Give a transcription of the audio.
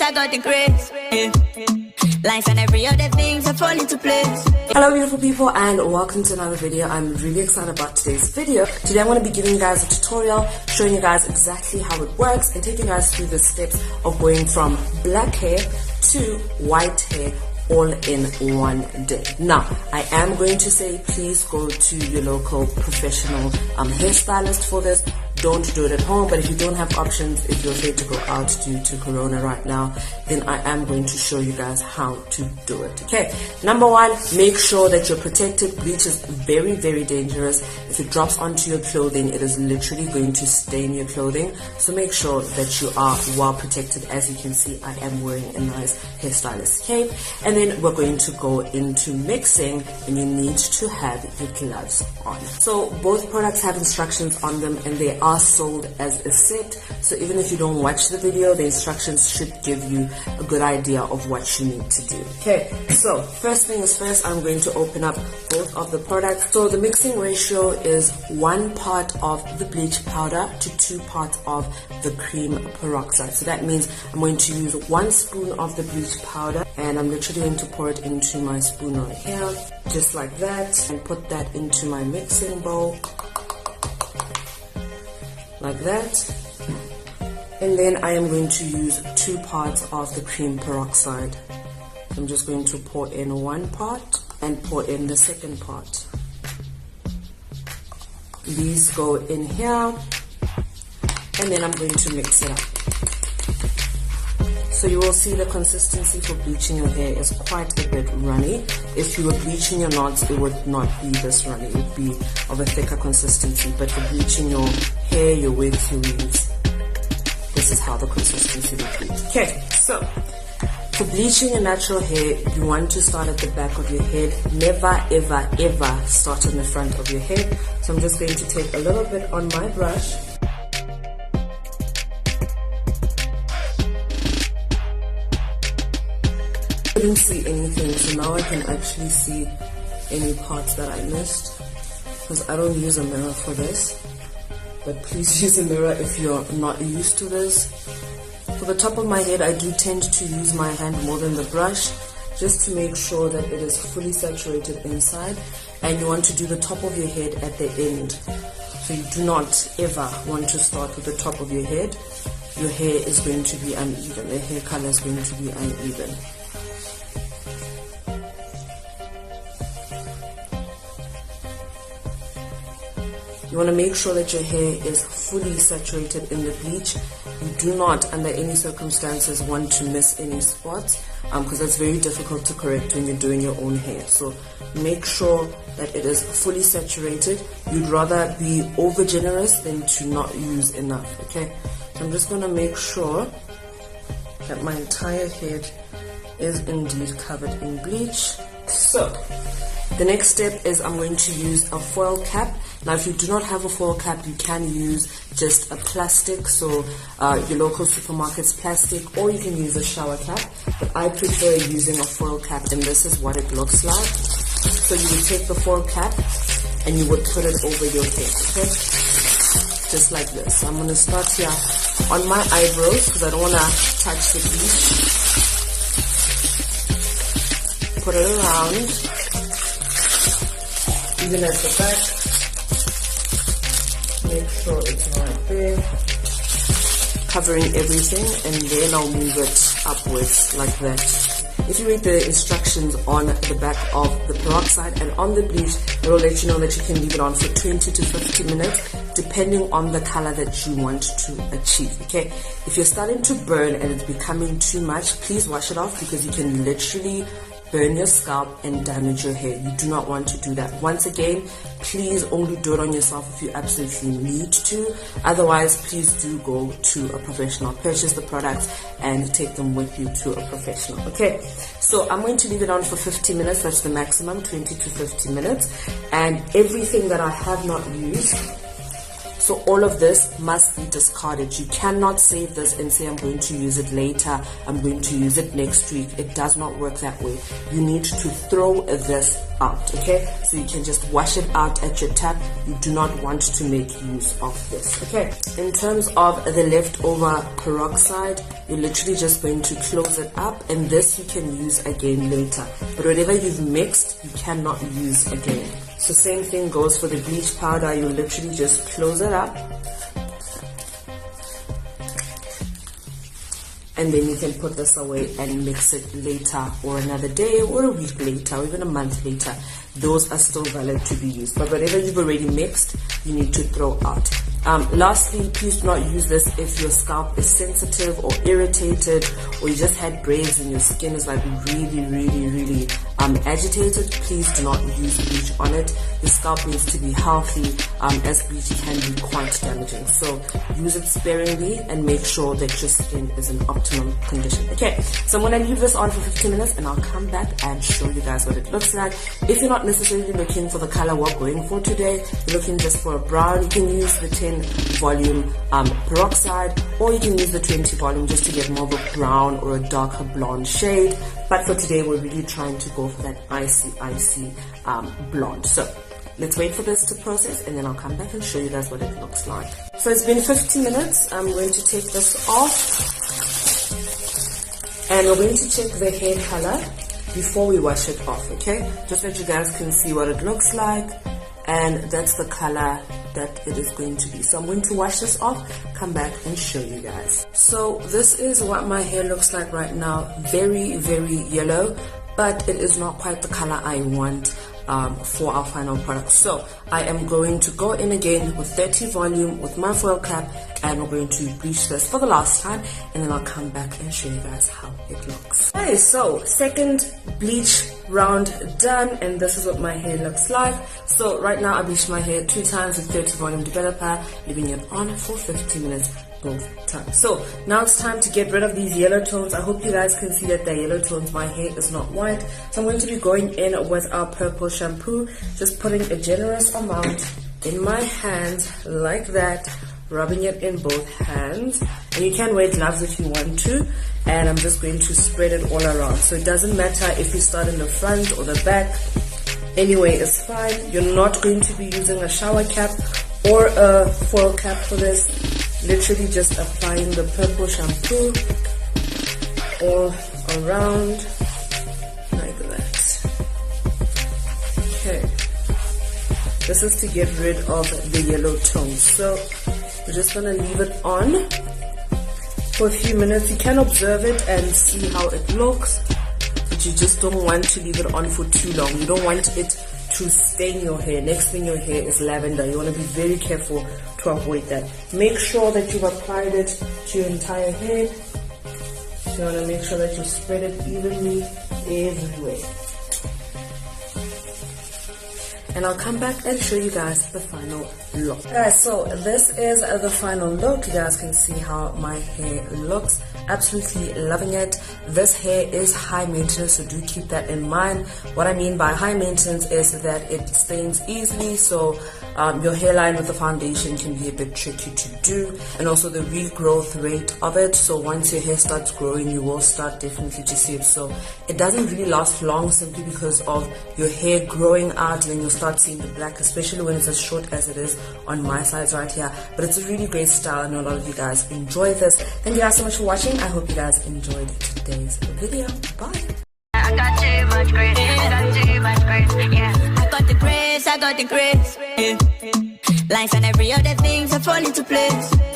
I got the grace. Life and every other thing to fall into place. Hello beautiful people, and welcome to another video. I'm really excited about today's video. Today I'm going to be giving you guys a tutorial, showing you guys exactly how it works and taking you guys through the steps of going from black hair to white hair all in one day. Now, I am going to say please go to your local professional hairstylist for this. Don't do it at home, but if you don't have options, if you're afraid to go out due to corona right now, then I am going to show you guys how to do it. Okay, number one, make sure that you're protected. Bleach is very, very dangerous. If it drops onto your clothing, it is literally going to stain your clothing. So make sure that you are well protected. As you can see, I am wearing a nice hairstylist cape. And then we're going to go into mixing, and you need to have your gloves on. So both products have instructions on them, and they are sold as a set, so even if you don't watch the video, the instructions should give you a good idea of what you need to do. Okay, so first thing is first, I'm going to open up both of the products. So the mixing ratio is 1 part of the bleach powder to 2 parts of the cream peroxide. So that means I'm going to use 1 spoon of the bleach powder, and I'm literally going to pour it into my spoon right here, just like that, and put that into my mixing bowl like that. And then I am going to use 2 parts of the cream peroxide. I'm just going to pour in 1 part and pour in the second part. These go in here, and then I'm going to mix it up. So you will see the consistency for bleaching your hair is quite a bit runny. If you were bleaching your knots, it would not be this runny. It would be of a thicker consistency. But for bleaching your hair, your wigs, your weaves, this is how the consistency would be. Okay, so for bleaching your natural hair, you want to start at the back of your head. Never, ever, ever start in the front of your head. So I'm just going to take a little bit on my brush. I didn't see anything, so now I can actually see any parts that I missed, because I don't use a mirror for this, but please use a mirror if you're not used to this. For the top of my head, I do tend to use my hand more than the brush, just to make sure that it is fully saturated inside, and you want to do the top of your head at the end. So you do not ever want to start with the top of your head. Your hair is going to be uneven, the hair color is going to be uneven. You want to make sure that your hair is fully saturated in the bleach. You do not, under any circumstances, want to miss any spots, because that's very difficult to correct when you're doing your own hair. So make sure that it is fully saturated. You'd rather be over generous than to not use enough, okay? So I'm just going to make sure that my entire head is indeed covered in bleach. So the next step is I'm going to use a foil cap. Now if you do not have a foil cap, you can use just a plastic, so your local supermarket's plastic, or you can use a shower cap, but I prefer using a foil cap, and this is what it looks like. So you would take the foil cap and you would put it over your head, okay? Just like this. I'm going to start here on my eyebrows because I don't want to touch the bleach. Put it around, even at the back. Make sure it's right there, covering everything, and then I'll move it upwards like that. If you read the instructions on the back of the peroxide and on the bleach, it will let you know that you can leave it on for 20 to 50 minutes, depending on the color that you want to achieve, okay? If you're starting to burn and it's becoming too much, please wash it off, because you can literally burn your scalp and damage your hair. You do not want to do that. Once again, please only do it on yourself if you absolutely need to. Otherwise, please do go to a professional. Purchase the products and take them with you to a professional. Okay, so I'm going to leave it on for 50 minutes. That's the maximum, 20 to 50 minutes. And everything that I have not used, So all of this must be discarded. You cannot save this and say, I'm going to use it later, I'm going to use it next week. It does not work that way. You need to throw this out, okay? So you can just wash it out at your tap. You do not want to make use of this, okay? In terms of the leftover peroxide, you're literally just going to close it up, and this you can use again later. But whatever you've mixed, you cannot use again. So same thing goes for the bleach powder. You literally just close it up, and then you can put this away and mix it later, or another day, or a week later, or even a month later. Those are still valid to be used. But whatever you've already mixed, you need to throw out. Lastly, please do not use this if your scalp is sensitive or irritated, or you just had braids and your skin is like really agitated. Please do not use bleach on it. Your scalp needs to be healthy, as bleach can be quite damaging. So use it sparingly and make sure that your skin is in optimum condition. Okay, so I'm going to leave this on for 15 minutes and I'll come back and show you guys what it looks like. If you're not necessarily looking for the color we're going for today, you're looking just for a brown, you can use the 10 volume peroxide, or you can use the 20 volume just to get more of a brown or a darker blonde shade. But for today, we're really trying to go for that icy blonde. So let's wait for this to process, and then I'll come back and show you guys what it looks like. So it's been 15 minutes. I'm going to take this off, and we're going to check the hair color before we wash it off, okay? Just so that you guys can see what it looks like, and that's the color that it is going to be. So I'm going to wash this off, come back and show you guys. So this is what my hair looks like right now. Very yellow, but it is not quite the color I want for our final product. So I am going to go in again with 30 volume with my foil cap, and we're going to bleach this for the last time, and then I'll come back and show you guys how it looks. Okay, so second bleach round done, and this is what my hair looks like. So right now I bleached my hair 2 times with 30 volume developer, leaving it on for 15 minutes both times. So now it's time to get rid of these yellow tones. I hope you guys can see that they're yellow tones. My hair is not white, so I'm going to be going in with our purple shampoo, just putting a generous amount in my hand like that, rubbing it in both hands, and you can wear gloves if you want to, and I'm just going to spread it all around. So it doesn't matter if you start in the front or the back, anyway it's fine. You're not going to be using a shower cap or a foil cap for this. Literally just applying the purple shampoo all around like that. Okay, this is to get rid of the yellow tones. So we're just gonna leave it on for a few minutes. You can observe it and see how it looks, but you just don't want to leave it on for too long. You don't want it to stain your hair. Next thing your hair is lavender. You want to be very careful to avoid that. Make sure that you've applied it to your entire head. You want to make sure that you spread it evenly everywhere. And I'll come back and show you guys the final look. Guys, so this is the final look. You guys can see how my hair looks. Absolutely loving it. This hair is high maintenance, so do keep that in mind. What I mean by high maintenance is that it stains easily, so your hairline with the foundation can be a bit tricky to do, and also the regrowth rate of it. So once your hair starts growing, you will start definitely to see it. So it doesn't really last long simply because of your hair growing out, and then you'll start seeing the black, especially when it's as short as it is on my sides right here. But it's a really great style. I know a lot of you guys enjoy this. Thank you guys so much for watching. I hope you guys enjoyed today's video. Bye. I got too much grace. I got too much grace. Yeah, I got the grace. I got the grace. Yeah. Life and every other thing to fall into place.